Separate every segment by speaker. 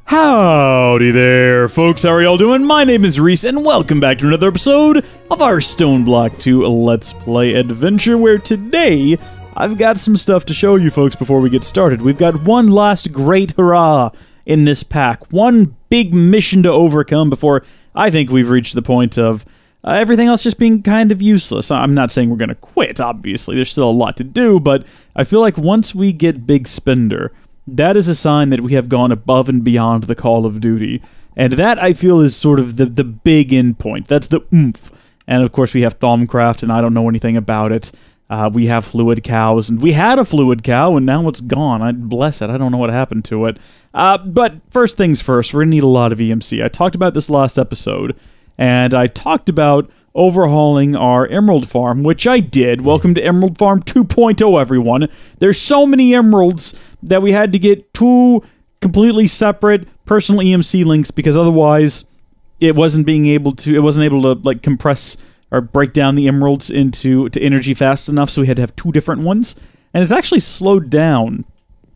Speaker 1: Howdy there, folks. How are y'all doing? My name is Rees, and welcome back to another episode of our StoneBlock 2 Let's Play adventure, where today I've got some stuff to show you folks before we get started. We've got one last great hurrah in this pack, one big mission to overcome before I think we've reached the point of everything else just being kind of useless. I'm not saying we're going to quit, obviously. There's still a lot to do, but I feel like once we get Big Spender, that is a sign that we have gone above and beyond the Call of Duty. And that, I feel, is sort of the big end point. That's the oomph. And, of course, we have Thaumcraft, and I don't know anything about it. We have Fluid Cows, and we had a Fluid Cow, and now it's gone. Bless it. I don't know what happened to it. But first things first, we're going to need a lot of EMC. I talked about this last episode, and I talked about overhauling our Emerald Farm, which I did. Welcome to Emerald Farm 2.0, everyone. There's so many emeralds that we had to get two completely separate personal EMC links because otherwise it wasn't able to like compress or break down the emeralds into energy fast enough, so we had to have two different ones. And it's actually slowed down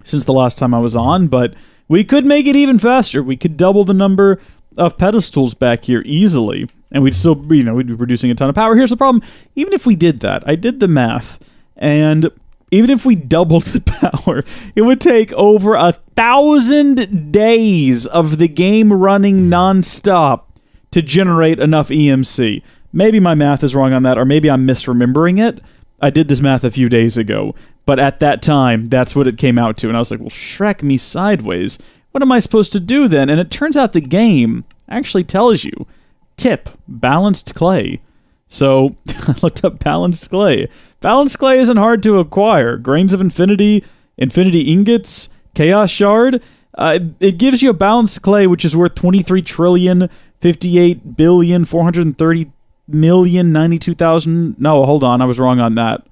Speaker 1: since the last time I was on, but we could make it even faster. We could double the number of pedestals back here easily, and we'd still, we'd be producing a ton of power. Here's the problem. Even if we did that, I did the math, and even if we doubled the power, it would take over 1,000 days of the game running non-stop to generate enough EMC. Maybe my math is wrong on that, or maybe I'm misremembering it. I did this math a few days ago, but at that time, that's what it came out to, and I was like, well, Shrek me sideways. What am I supposed to do then? And it turns out the game actually tells you. Tip, balanced clay. So, I looked up balanced clay. Balanced clay isn't hard to acquire. Grains of Infinity, Infinity Ingots, Chaos Shard. It gives you a balanced clay which is worth 23,058,430,092,000. No, hold on, I was wrong on that.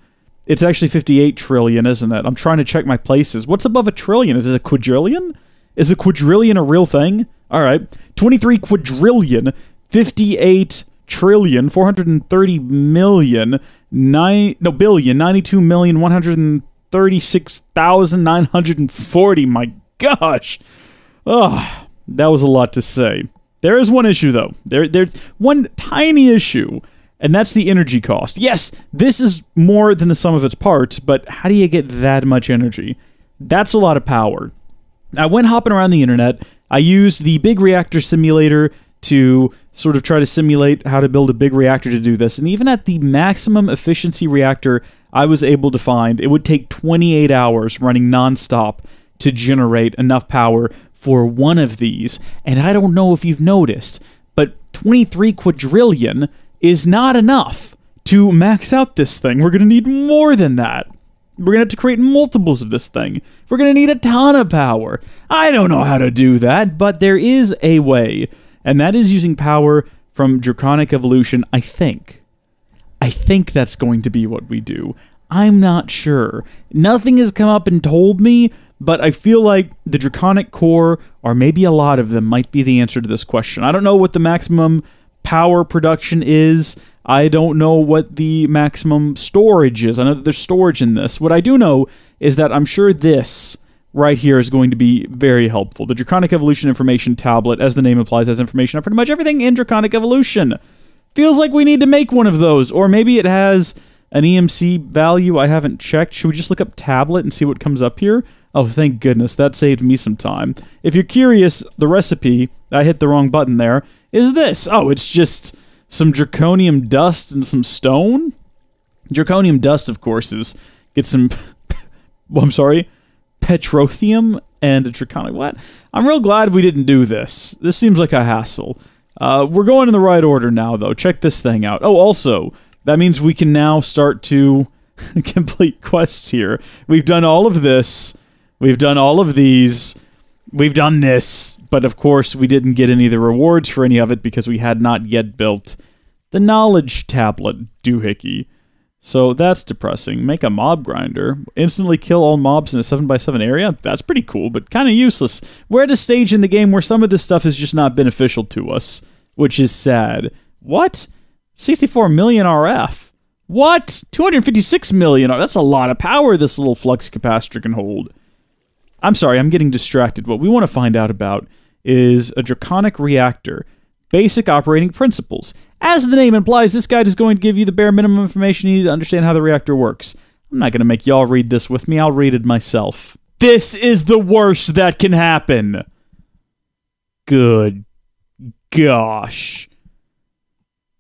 Speaker 1: It's actually 58 trillion, isn't it? I'm trying to check my places. What's above a trillion? Is it a quadrillion? Is a quadrillion a real thing? Alright. 23 quadrillion, 58 trillion, 430 million, billion, 92,136,940. My gosh. Oh, that was a lot to say. There is one issue, though. There's one tiny issue, and that's the energy cost. Yes, this is more than the sum of its parts, but how do you get that much energy? That's a lot of power. I went hopping around the internet. I used the big reactor simulator to sort of try to simulate how to build a big reactor to do this. And even at the maximum efficiency reactor I was able to find, it would take 28 hours running non-stop to generate enough power for one of these. And I don't know if you've noticed, but 23 quadrillion is not enough to max out this thing. We're going to need more than that. We're going to have to create multiples of this thing. We're going to need a ton of power. I don't know how to do that, but there is a way. And that is using power from Draconic evolution, I think. I think that's going to be what we do. I'm not sure. Nothing has come up and told me, but I feel like the Draconic core, or maybe a lot of them, might be the answer to this question. I don't know what the maximum power production is. I don't know what the maximum storage is. I know that there's storage in this. What I do know is that I'm sure this right here is going to be very helpful. The Draconic Evolution Information Tablet, as the name implies, has information on pretty much everything in Draconic Evolution. Feels like we need to make one of those, or maybe it has an EMC value I haven't checked. Should we just look up tablet and see what comes up here? Oh, thank goodness, that saved me some time. If you're curious, the recipe, I hit the wrong button there, is this. Oh, it's just some draconium dust and some stone? Draconium dust, of course, get some, well, I'm sorry, petrothium and a draconic, what? I'm real glad we didn't do this. This seems like a hassle. We're going in the right order now, though. Check this thing out. Oh, also, that means we can now start to complete quests here. We've done all of this. We've done all of these. We've done this, but of course we didn't get any of the rewards for any of it because we had not yet built the knowledge tablet doohickey. So that's depressing. Make a mob grinder. Instantly kill all mobs in a 7x7 area? That's pretty cool, but kind of useless. We're at a stage in the game where some of this stuff is just not beneficial to us, which is sad. What? 64 million RF. What? 256 million? That's a lot of power this little flux capacitor can hold. I'm sorry, I'm getting distracted. What we want to find out about is a Draconic Reactor. Basic operating principles. As the name implies, this guide is going to give you the bare minimum information you need to understand how the reactor works. I'm not going to make y'all read this with me. I'll read it myself. This is the worst that can happen. Good gosh.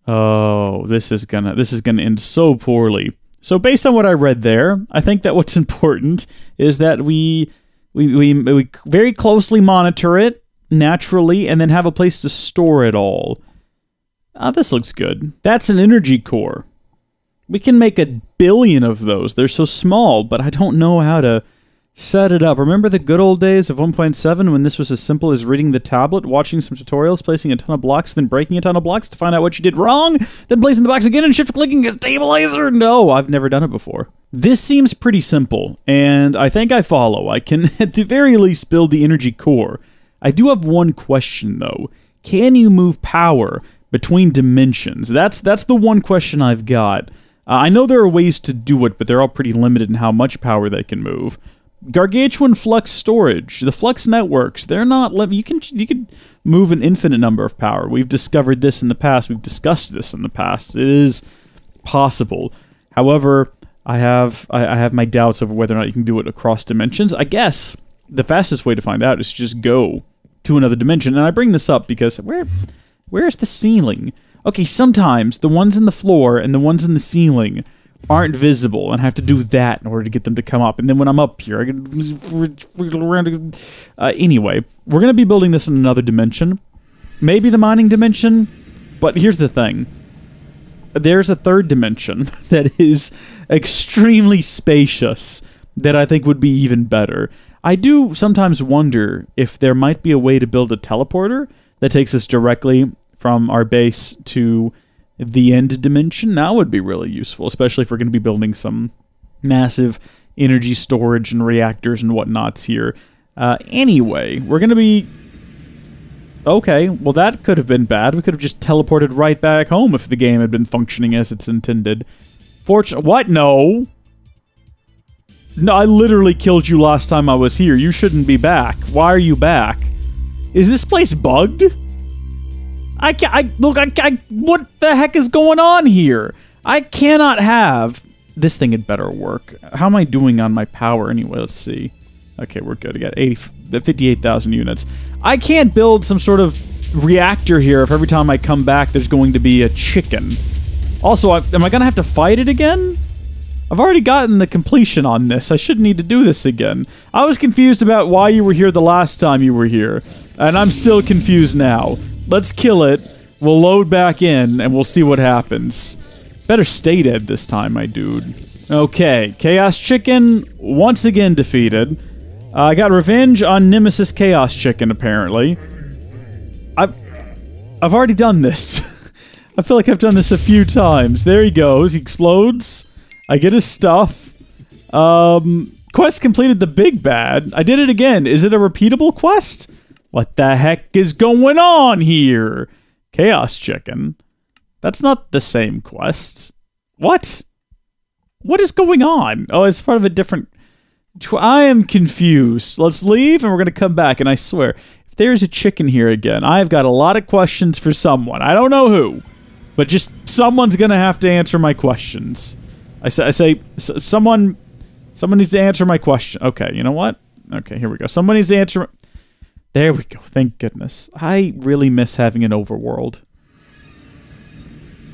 Speaker 1: Oh, this is gonna end so poorly. So based on what I read there, I think that what's important is that we very closely monitor it naturally and then have a place to store it all. This looks good. That's an energy core. We can make 1 billion of those. They're so small, but I don't know how to set it up. Remember the good old days of 1.7 when this was as simple as reading the tablet, watching some tutorials, placing a ton of blocks, then breaking a ton of blocks to find out what you did wrong, then placing the blocks again and shift-clicking a stabilizer? No, I've never done it before. This seems pretty simple, and I think I follow. I can, at the very least, build the energy core. I do have one question, though. Can you move power between dimensions? That's the one question I've got. I know there are ways to do it, but they're all pretty limited in how much power they can move. Gargantuan flux storage, the flux networks, they're not you can move an infinite number of power. We've discovered this in the past. We've discussed this in the past. It is possible. However, I have my doubts over whether or not you can do it across dimensions. I guess the fastest way to find out is to just go to another dimension. And I bring this up because where's the ceiling? Okay, sometimes the ones in the floor and the ones in the ceiling aren't visible, and I have to do that in order to get them to come up. And then when I'm up here, I can around. Anyway, we're going to be building this in another dimension. Maybe the mining dimension, but here's the thing. There's a third dimension that is extremely spacious that I think would be even better. I do sometimes wonder if there might be a way to build a teleporter that takes us directly from our base to the end dimension. That would be really useful, especially if we're going to be building some massive energy storage and reactors and whatnots here. Anyway, we're going to be... Okay, well that could have been bad. We could have just teleported right back home if the game had been functioning as it's intended. What? No! No, I literally killed you last time I was here. You shouldn't be back. Why are you back? Is this place bugged? What the heck is going on here? I cannot have... This thing had better work. How am I doing on my power anyway? Let's see. Okay, we're good. I got 58,000 units. I can't build some sort of reactor here if every time I come back there's going to be a chicken. Also, am I going to have to fight it again? I've already gotten the completion on this. I shouldn't need to do this again. I was confused about why you were here the last time you were here, and I'm still confused now. Let's kill it, we'll load back in, and we'll see what happens. Better stay dead this time, my dude. Okay, Chaos Chicken, once again defeated. I got revenge on Nemesis Chaos Chicken, apparently. I've already done this. I feel like I've done this a few times. There he goes, he explodes. I get his stuff. Quest completed the big bad. I did it again. Is it a repeatable quest? What the heck is going on here? Chaos Chicken. That's not the same quest. What? What is going on? Oh, it's part of a different... I am confused. Let's leave and we're going to come back. And I swear, if there's a chicken here again, I've got a lot of questions for someone. I don't know who, but just someone's going to have to answer my questions. I say someone needs to answer my question. Okay, you know what? Okay, here we go. Someone needs to answer... There we go. Thank goodness. I really miss having an overworld.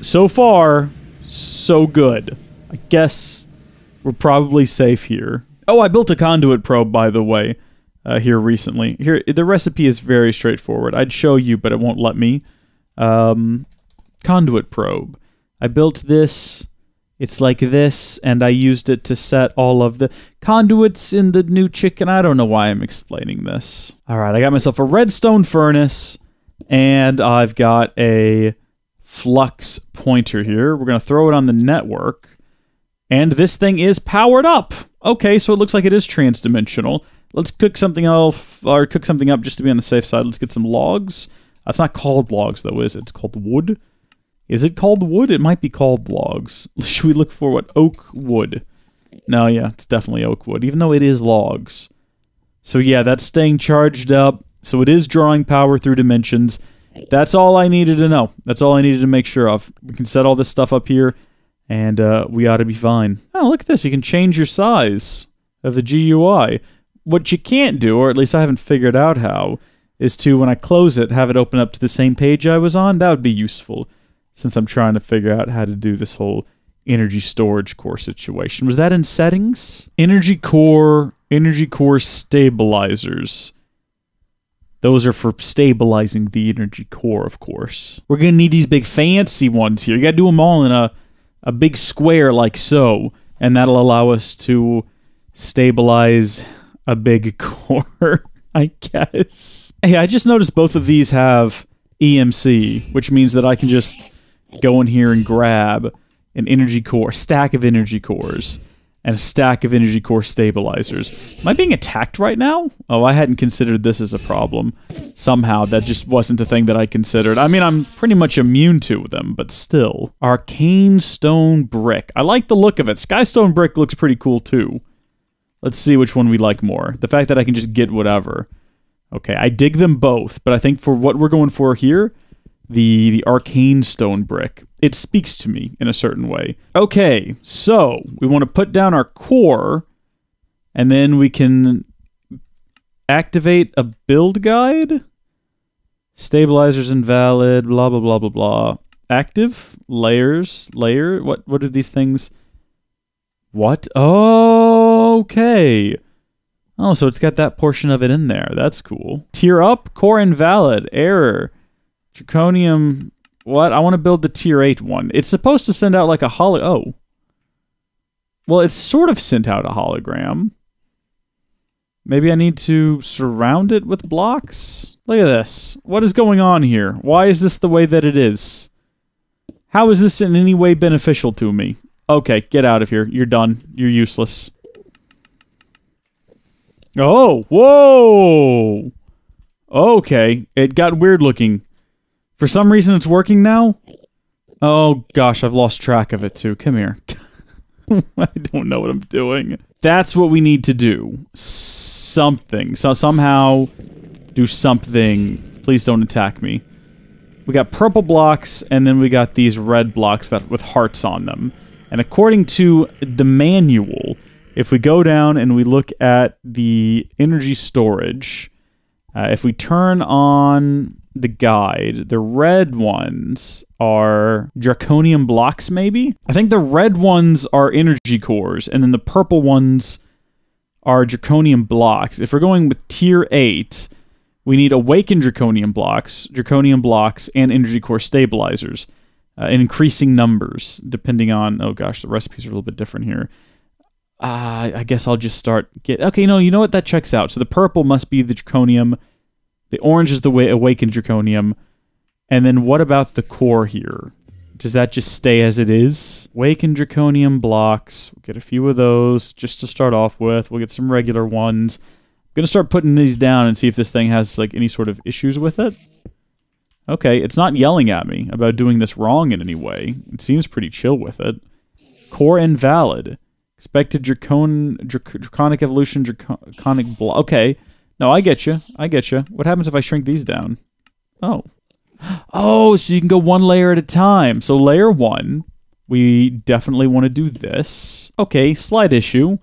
Speaker 1: So far, so good. I guess we're probably safe here. Oh, I built a Conduit Probe, by the way, here recently. Here, the recipe is very straightforward. I'd show you, but it won't let me. Conduit Probe. I built this. It's like this, and I used it to set all of the conduits in the new chicken. I don't know why I'm explaining this. Alright, I got myself a redstone furnace, and I've got a flux pointer here. We're going to throw it on the network, and this thing is powered up. Okay, so it looks like it is transdimensional. Let's cook something else, or cook something up just to be on the safe side. Let's get some logs. That's not called logs, though, is it? It's called wood. Is it called wood? It might be called logs. Should we look for what? Oak wood. No, yeah, it's definitely oak wood, even though it is logs. So yeah, that's staying charged up. So it is drawing power through dimensions. That's all I needed to know. That's all I needed to make sure of. We can set all this stuff up here, and we ought to be fine. Oh, look at this. You can change your size of the GUI. What you can't do, or at least I haven't figured out how, is to, when I close it, have it open up to the same page I was on. That would be useful, since I'm trying to figure out how to do this whole energy storage core situation. Was that in settings? Energy core stabilizers. Those are for stabilizing the energy core, of course. We're gonna need these big fancy ones here. You gotta do them all in a big square like so, and that'll allow us to stabilize a big core, I guess. Hey, I just noticed both of these have EMC, which means that I can just go in here and grab an energy core, stack of energy cores, and a stack of energy core stabilizers. Am I being attacked right now? Oh, I hadn't considered this as a problem. Somehow, that just wasn't a thing that I considered. I mean, I'm pretty much immune to them, but still. Arcane stone brick. I like the look of it. Skystone brick looks pretty cool, too. Let's see which one we like more. The fact that I can just get whatever. Okay, I dig them both, but I think for what we're going for here, the arcane stone brick, it speaks to me in a certain way. Okay, so we want to put down our core, and then we can activate a build guide. Stabilizers invalid, blah, blah, blah, blah, blah. Active, layers, layer, what are these things? What? Oh, okay. Oh, so it's got that portion of it in there. That's cool. Tier up, core invalid, error. Draconium, what? I want to build the tier 8 one. It's supposed to send out like a oh. Well, it's sort of sent out a hologram. Maybe I need to surround it with blocks? Look at this. What is going on here? Why is this the way that it is? How is this in any way beneficial to me? Okay, get out of here. You're done. You're useless. Oh, whoa! Okay, it got weird looking. For some reason it's working now? Oh gosh, I've lost track of it too. Come here. I don't know what I'm doing. That's what we need to do. Something. So somehow do something. Please don't attack me. We got purple blocks, and then we got these red blocks that with hearts on them. And according to the manual, if we go down and we look at the energy storage, if we turn on the guide, the red ones are draconium blocks, maybe? I think the red ones are energy cores, and then the purple ones are draconium blocks. If we're going with tier 8, we need awakened draconium blocks, and energy core stabilizers in increasing numbers, depending on... Oh gosh, the recipes are a little bit different here. I guess I'll just start... Okay, no, you know what? That checks out. So the purple must be the draconium. The orange is the awakened draconium. And then what about the core here? Does that just stay as it is? Awakened draconium blocks. We'll get a few of those just to start off with. We'll get some regular ones. I'm going to start putting these down and see if this thing has like any sort of issues with it. Okay, it's not yelling at me about doing this wrong in any way. It seems pretty chill with it. Core invalid. Expected draconic evolution, draconic block. Okay. No, I get you. I get you. What happens if I shrink these down? Oh. Oh, so you can go one layer at a time. So layer 1, we definitely want to do this. Okay, slight issue.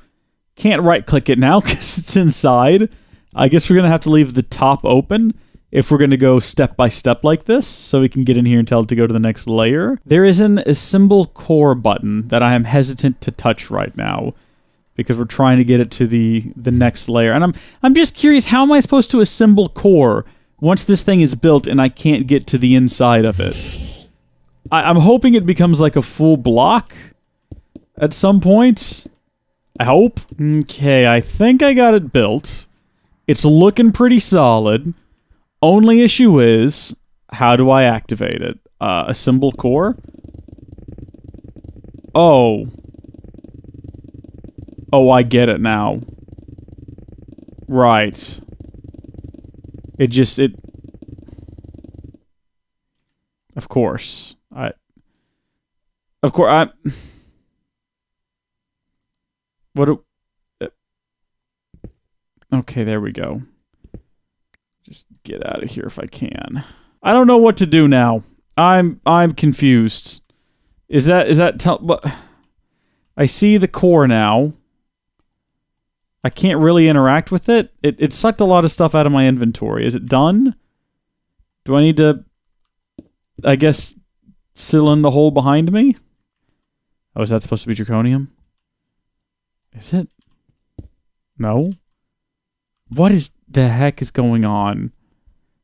Speaker 1: Can't right-click it now because it's inside. I guess we're going to have to leave the top open if we're going to go step by step like this, so we can get in here and tell it to go to the next layer. There is an assemble core button that I am hesitant to touch right now, because we're trying to get it to the next layer. And I'm just curious, how am I supposed to assemble core once this thing is built and I can't get to the inside of it? I'm hoping it becomes like a full block at some point. I hope. Okay, I think I got it built. It's looking pretty solid. Only issue is, how do I activate it? Assemble core? Oh. Oh, I get it now. Right. Of course. Okay, there we go. Just get out of here if I can. I don't know what to do now. I'm confused. Is that what? I see the core now. I can't really interact with it. It sucked a lot of stuff out of my inventory. Is it done? Do I need to, I guess, seal in the hole behind me? Oh, is that supposed to be draconium? Is it? No? What is the heck is going on?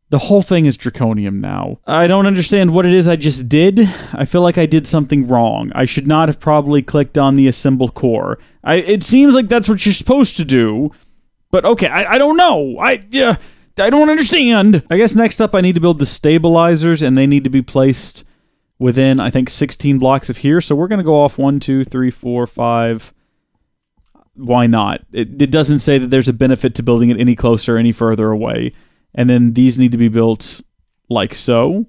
Speaker 1: The whole thing is draconium now. I don't understand what it is I just did. I feel like I did something wrong. I should not have probably clicked on the assemble core. It seems like that's what you're supposed to do. But okay, I don't know. I don't understand. I guess next up I need to build the stabilizers, and they need to be placed within, I think, 16 blocks of here. So we're going to go off 1, 2, 3, 4, 5. Why not? It doesn't say that there's a benefit to building it any closer, any further away. And then these need to be built like so.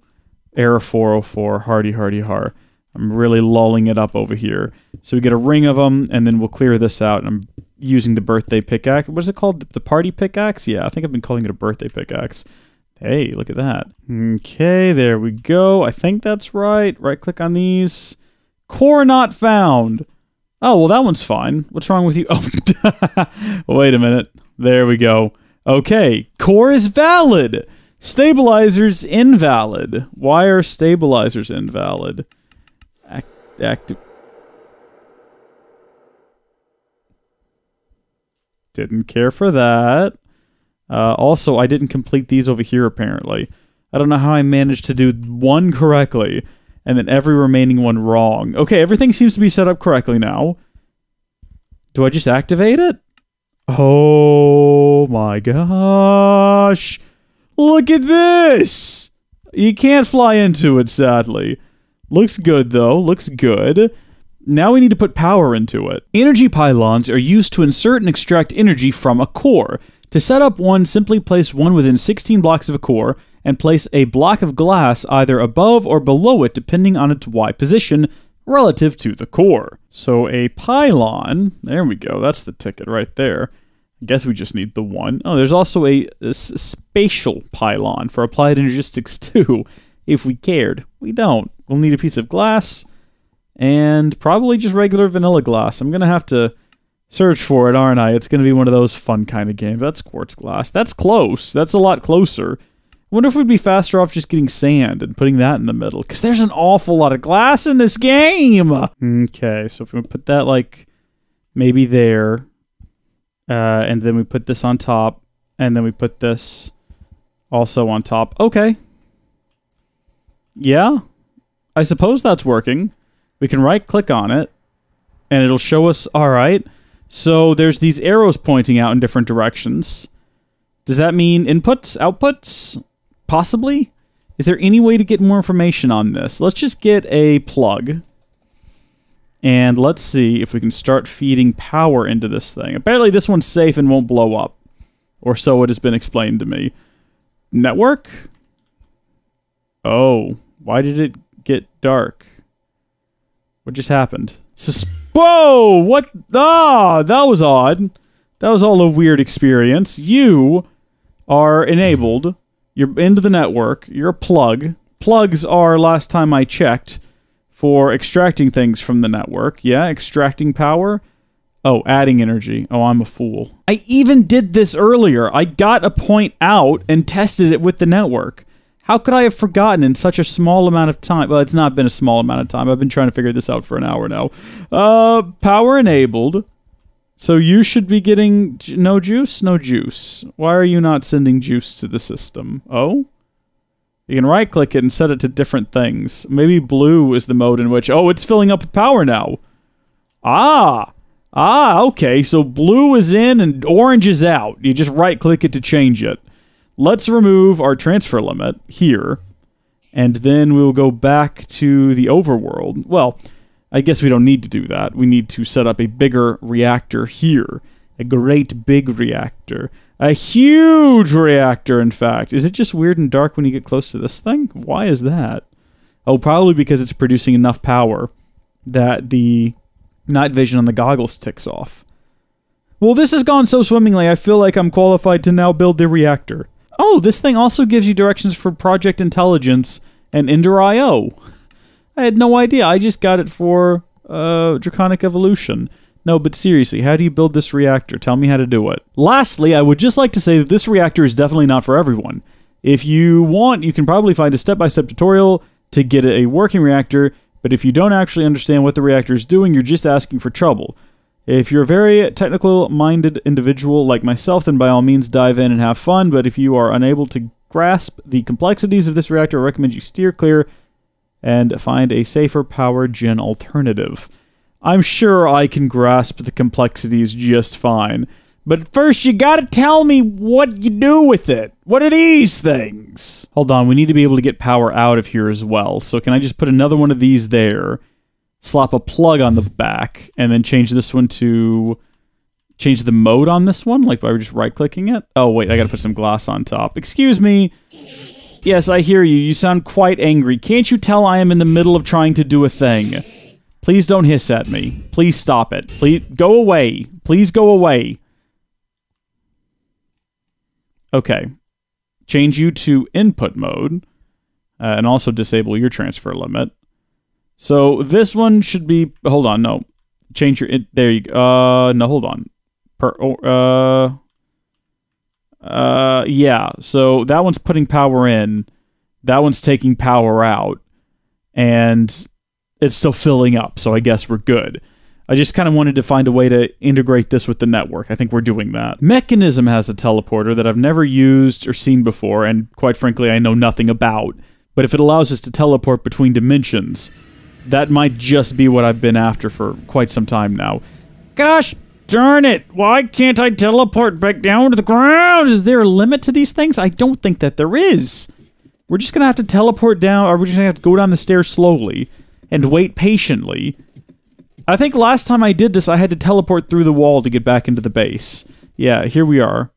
Speaker 1: Error 404, hardy, hardy, har. I'm really lulling it up over here. So we get a ring of them, and then we'll clear this out. And I'm using the birthday pickaxe. What is it called? The party pickaxe? Yeah, I think I've been calling it a birthday pickaxe. Hey, look at that. Okay, there we go. I think that's right. Right-click on these. Core not found. Oh, well, that one's fine. What's wrong with you? Oh, wait a minute. There we go. Okay, core is valid. Stabilizers invalid. Why are stabilizers invalid? Active. Didn't care for that. Also, I didn't complete these over here, apparently. I don't know how I managed to do one correctly, and then every remaining one wrong. Okay, everything seems to be set up correctly now. Do I just activate it? Oh my gosh. Look at this! You can't fly into it, sadly. Looks good, though. Looks good. Now we need to put power into it. Energy pylons are used to insert and extract energy from a core. To set up one, simply place one within 16 blocks of a core, and place a block of glass either above or below it depending on its Y position relative to the core. So a pylon, there we go, that's the ticket right there. I guess we just need the one. Oh, there's also a spatial pylon for applied energistics too, if we cared. We don't. We'll need a piece of glass, and probably just regular vanilla glass. I'm gonna have to search for it, aren't I? It's gonna be one of those fun kind of games. That's quartz glass. That's close. That's a lot closer. I wonder if we'd be faster off just getting sand and putting that in the middle, because there's an awful lot of glass in this game! Okay, so if we put that, like, maybe there, and then we put this on top, and then we put this also on top. Okay. Yeah, I suppose that's working. We can right-click on it, and it'll show us, alright, so there's these arrows pointing out in different directions. Does that mean inputs, outputs? Possibly? Is there any way to get more information on this? Let's just get a plug. And let's see if we can start feeding power into this thing. Apparently this one's safe and won't blow up. Or so it has been explained to me. Network? Oh, why did it get dark? What just happened? Whoa! What? Ah, that was odd. That was all a weird experience. You are enabled. You're into the network. You're a plug. Plugs are, last time I checked, for extracting things from the network. Yeah, extracting power. Oh, adding energy. Oh, I'm a fool. I even did this earlier. I got a point out and tested it with the network. How could I have forgotten in such a small amount of time? Well, it's not been a small amount of time. I've been trying to figure this out for an hour now. Power enabled. So you should be getting no juice? No juice. Why are you not sending juice to the system? Oh? You can right-click it and set it to different things. Maybe blue is the mode in which... Oh, it's filling up with power now. Ah! Ah, okay. So blue is in and orange is out. You just right-click it to change it. Let's remove our transfer limit here. And then we'll go back to the overworld. Well... I guess we don't need to do that. We need to set up a bigger reactor here. A great big reactor. A huge reactor, in fact. Is it just weird and dark when you get close to this thing? Why is that? Oh, probably because it's producing enough power that the night vision on the goggles ticks off. Well, this has gone so swimmingly, I feel like I'm qualified to now build the reactor. Oh, this thing also gives you directions for Project Intelligence and Ender IO. I had no idea. I just got it for Draconic Evolution. No, but seriously, how do you build this reactor? Tell me how to do it. Lastly, I would just like to say that this reactor is definitely not for everyone. If you want, you can probably find a step-by-step tutorial to get a working reactor, but if you don't actually understand what the reactor is doing, you're just asking for trouble. If you're a very technical-minded individual like myself, then by all means dive in and have fun, but if you are unable to grasp the complexities of this reactor, I recommend you steer clear and find a safer power gen alternative. I'm sure I can grasp the complexities just fine, but first you gotta tell me what you do with it. What are these things? Hold on, we need to be able to get power out of here as well, so can I just put another one of these there, slap a plug on the back, and then change this one to... change the mode on this one, like by just right-clicking it? Oh wait, I gotta put some glass on top. Excuse me. Yes, I hear you. You sound quite angry. Can't you tell I am in the middle of trying to do a thing? Please don't hiss at me. Please stop it. Please go away. Please go away. Okay. Change you to input mode, and also disable your transfer limit. So this one should be... hold on, no. Change your... there you go. No, hold on. Yeah, so that one's putting power in, that one's taking power out, and it's still filling up, so I guess we're good. I just kind of wanted to find a way to integrate this with the network. I think we're doing that. Mechanism has a teleporter that I've never used or seen before, and quite frankly, I know nothing about. But if it allows us to teleport between dimensions, that might just be what I've been after for quite some time now. Gosh darn it! Why can't I teleport back down to the ground? Is there a limit to these things? I don't think that there is. We're just gonna have to teleport down, or we're just gonna have to go down the stairs slowly and wait patiently. I think last time I did this, I had to teleport through the wall to get back into the base. Yeah, here we are.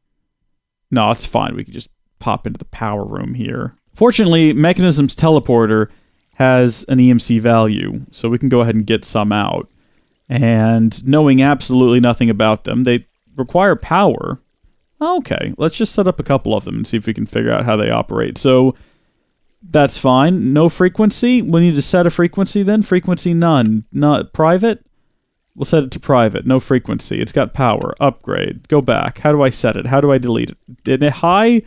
Speaker 1: No, it's fine. We can just pop into the power room here. Fortunately, Mechanism's teleporter has an EMC value, so we can go ahead and get some out. And knowing absolutely nothing about them, they require power. Okay, let's just set up a couple of them and see if we can figure out how they operate. So, that's fine. No frequency. We need to set a frequency then. Frequency none. Not private? We'll set it to private. No frequency. It's got power. Upgrade. Go back. How do I set it? How do I delete it? Did it high?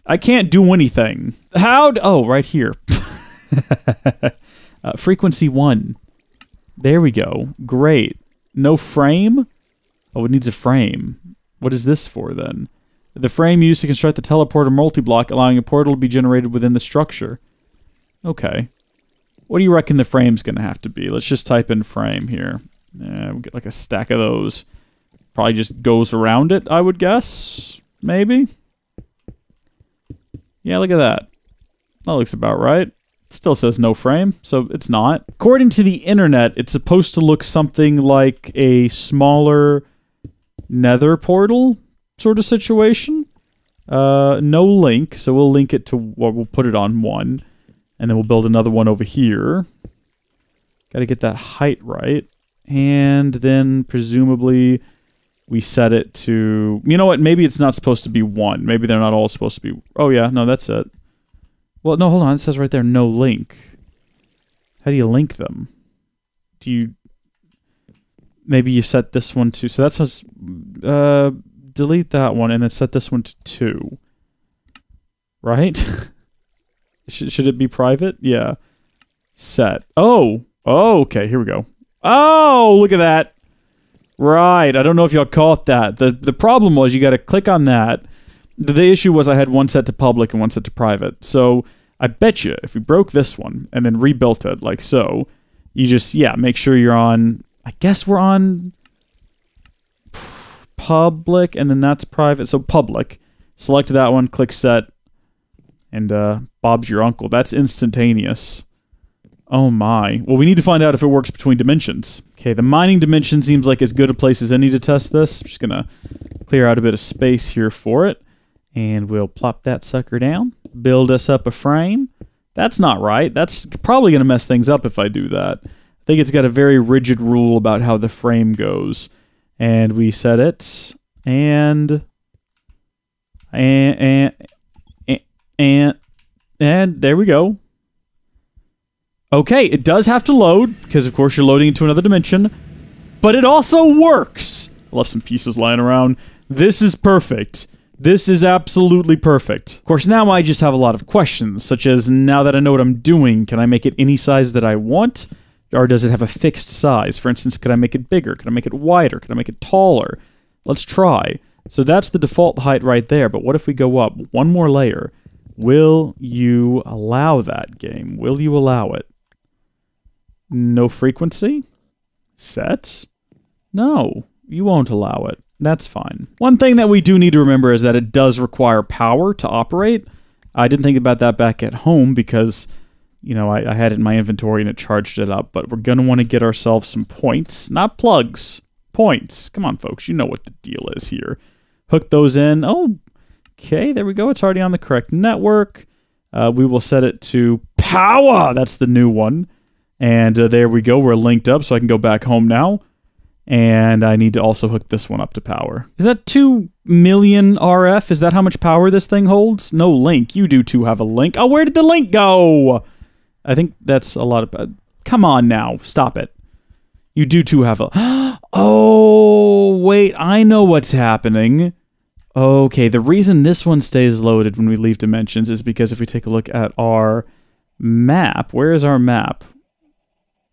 Speaker 1: I can't do anything. How? Oh, right here. Frequency 1. There we go. Great. No frame? Oh, it needs a frame. What is this for then? The frame used to construct the teleporter multi-block, allowing a portal to be generated within the structure. Okay. What do you reckon the frame's gonna have to be? Let's just type in frame here. We'll get like a stack of those. Probably just goes around it, I would guess. Maybe? Yeah, look at that. That looks about right. It still says no frame, so it's not. According to the internet, it's supposed to look something like a smaller nether portal sort of situation. No link, so we'll link it to, well, we'll put it on one, and then we'll build another one over here. Gotta get that height right. And then presumably we set it to, you know what, maybe it's not supposed to be 1. Maybe they're not all supposed to be, oh yeah, no, that's it. Well, no, hold on, it says right there, no link. How do you link them? Do you, maybe you set this one to, so that says, delete that one and then set this one to 2. Right? Should it be private? Yeah. Set. Oh! Oh, okay, here we go. Oh, look at that. Right, I don't know if y'all caught that. The problem was you gotta click on that. The issue was I had one set to public and one set to private. So, I bet you if we broke this one and then rebuilt it like so, you just, yeah, make sure you're on, I guess we're on public and then that's private. So, public. Select that one, click set, and Bob's your uncle. That's instantaneous. Oh my. Well, we need to find out if it works between dimensions. Okay, the mining dimension seems like as good a place as any to test this. I'm just gonna clear out a bit of space here for it. And we'll plop that sucker down. Build us up a frame. That's not right. That's probably gonna mess things up if I do that. I think it's got a very rigid rule about how the frame goes. And we set it. And And there we go. Okay, it does have to load, because of course you're loading into another dimension, but it also works! I left some pieces lying around. This is perfect. This is absolutely perfect. Of course, now I just have a lot of questions, such as, now that I know what I'm doing, can I make it any size that I want? Or does it have a fixed size? For instance, could I make it bigger? Could I make it wider? Could I make it taller? Let's try. So that's the default height right there, but what if we go up one more layer? Will you allow that, game? Will you allow it? No frequency? Set? No, you won't allow it. That's fine. One thing that we do need to remember is that it does require power to operate. I didn't think about that back at home because, you know, I had it in my inventory and it charged it up, but we're going to want to get ourselves some points. Not plugs. Points. Come on, folks. You know what the deal is here. Hook those in. Oh, okay. There we go. It's already on the correct network. We will set it to power. That's the new one. And there we go. We're linked up, so I can go back home now. And I need to also hook this one up to power. Is that 2 million RF? Is that how much power this thing holds? No link. You do too have a link. Oh, where did the link go? I think that's a lot of... come on now. Stop it. You do too have a... oh, wait. I know what's happening. Okay, the reason this one stays loaded when we leave dimensions is because if we take a look at our map... where is our map?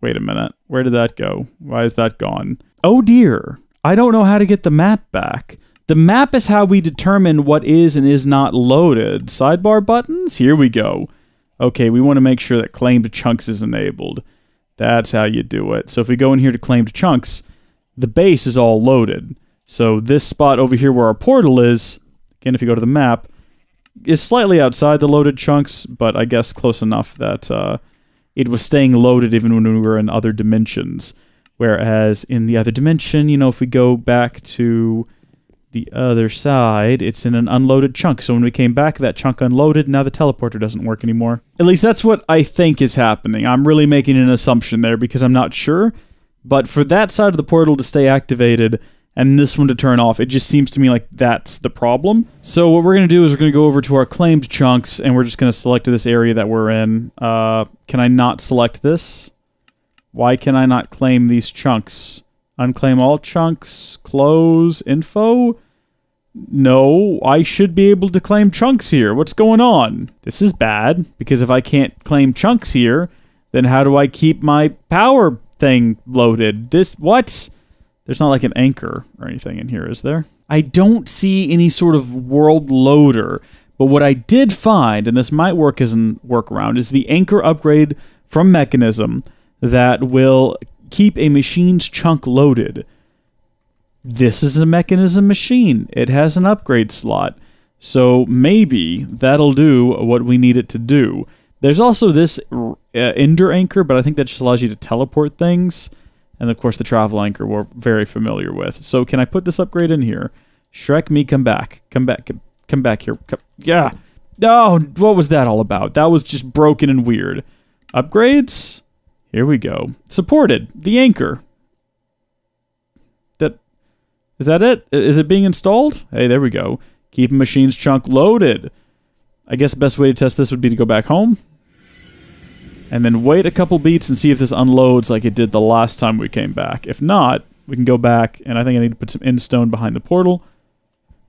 Speaker 1: Wait a minute. Where did that go? Why is that gone? Oh dear. I don't know how to get the map back. The map is how we determine what is and is not loaded. Sidebar buttons? Here we go. Okay, we want to make sure that claimed chunks is enabled. That's how you do it. So if we go in here to claimed chunks, the base is all loaded. So this spot over here where our portal is, again, if you go to the map, is slightly outside the loaded chunks, but I guess close enough that it was staying loaded even when we were in other dimensions. Whereas in the other dimension, you know, if we go back to the other side, it's in an unloaded chunk. So when we came back, that chunk unloaded, now the teleporter doesn't work anymore. At least that's what I think is happening. I'm really making an assumption there because I'm not sure. But for that side of the portal to stay activated and this one to turn off, it just seems to me like that's the problem. So what we're going to do is we're going to go over to our claimed chunks and we're just going to select this area that we're in. Can I not select this? Why can I not claim these chunks? Unclaim all chunks, close, info? No, I should be able to claim chunks here. What's going on? This is bad, because if I can't claim chunks here, then how do I keep my power thing loaded? What? There's not like an anchor or anything in here, is there? I don't see any sort of world loader, but what I did find, and this might work as a workaround, is the anchor upgrade from Mechanism that will keep a machine's chunk loaded. This is a Mechanism machine. It has an upgrade slot. So maybe that'll do what we need it to do. There's also this Ender anchor, but I think that just allows you to teleport things. And of course the travel anchor we're very familiar with. So can I put this upgrade in here? Shrek me, come back. Come back here. Yeah. Oh, what was that all about? That was just broken and weird. Upgrades? Here we go. Supported. The anchor. Is that it? Is it being installed? Hey, there we go. Keep a machine's chunk loaded. I guess the best way to test this would be to go back home. And then wait a couple beats and see if this unloads like it did the last time we came back. If not, we can go back, and I think I need to put some endstone behind the portal.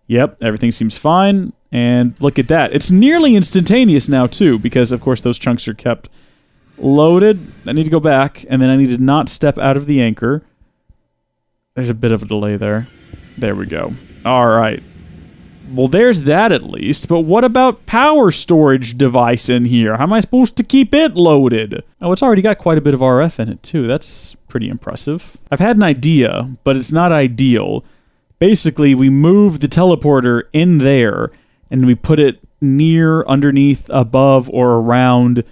Speaker 1: Yep, everything seems fine. And look at that. It's nearly instantaneous now, too, because, of course, those chunks are kept loaded. I need to go back, and then I need to not step out of the anchor. There's a bit of a delay there. There we go. All right. Well, there's that at least, but what about power storage device in here? How am I supposed to keep it loaded? Oh, it's already got quite a bit of RF in it, too. That's pretty impressive. I've had an idea, but it's not ideal. Basically, we move the teleporter in there, and we put it near, underneath, above, or around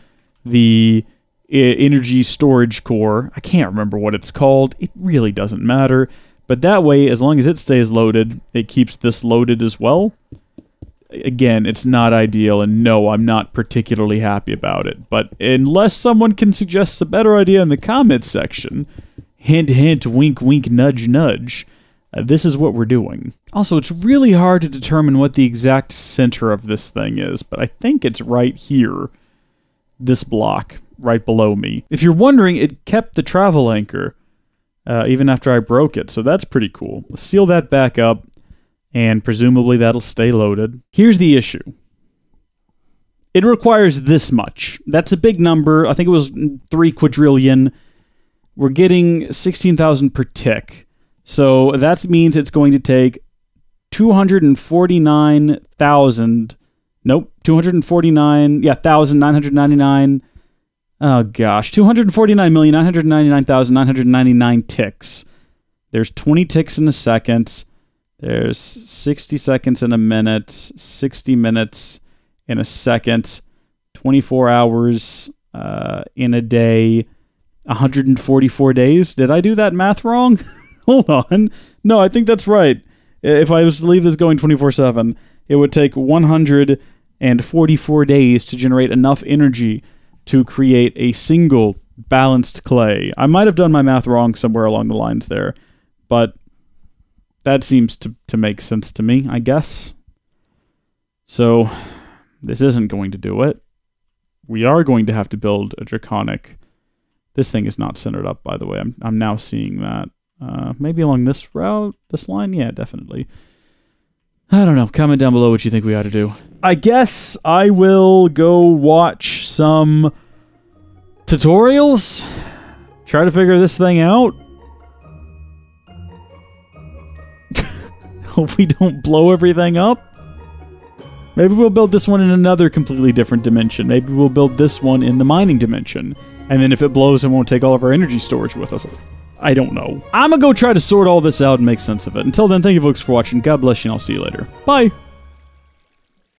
Speaker 1: the energy storage core. I can't remember what it's called. It really doesn't matter. But that way, as long as it stays loaded, it keeps this loaded as well. Again, it's not ideal, and no, I'm not particularly happy about it. But unless someone can suggest a better idea in the comments section, hint, hint, wink, wink, nudge, nudge, This is what we're doing. Also, it's really hard to determine what the exact center of this thing is, but I think it's right here. This block, right below me. If you're wondering, it kept the travel anchor, even after I broke it, so that's pretty cool. Let's seal that back up, and presumably that'll stay loaded. Here's the issue. It requires this much. That's a big number. I think it was 3 quadrillion. We're getting 16,000 per tick. So that means it's going to take 249,000. Nope, 1,999. Oh gosh, 249,999,999 ticks. There's 20 ticks in a second. There's 60 seconds in a minute. 60 minutes in a second. 24 hours in a day. 144 days. Did I do that math wrong? Hold on. No, I think that's right. If I was to leave this going 24/7, it would take 144 days to generate enough energy to create a single balanced clay. I might have done my math wrong somewhere along the lines there, but that seems to make sense to me, I guess. So, this isn't going to do it. We are going to have to build a Draconic. This thing is not centered up, by the way. I'm now seeing that. Maybe along this route? This line? Yeah, definitely. I don't know. Comment down below what you think we ought to do. I guess I will go watch some tutorials. Try to figure this thing out. Hope we don't blow everything up. Maybe we'll build this one in another completely different dimension. Maybe we'll build this one in the mining dimension. And then if it blows, it won't take all of our energy storage with us. I don't know. I'm gonna go try to sort all this out and make sense of it. Until then, thank you folks for watching. God bless you, and I'll see you later. Bye!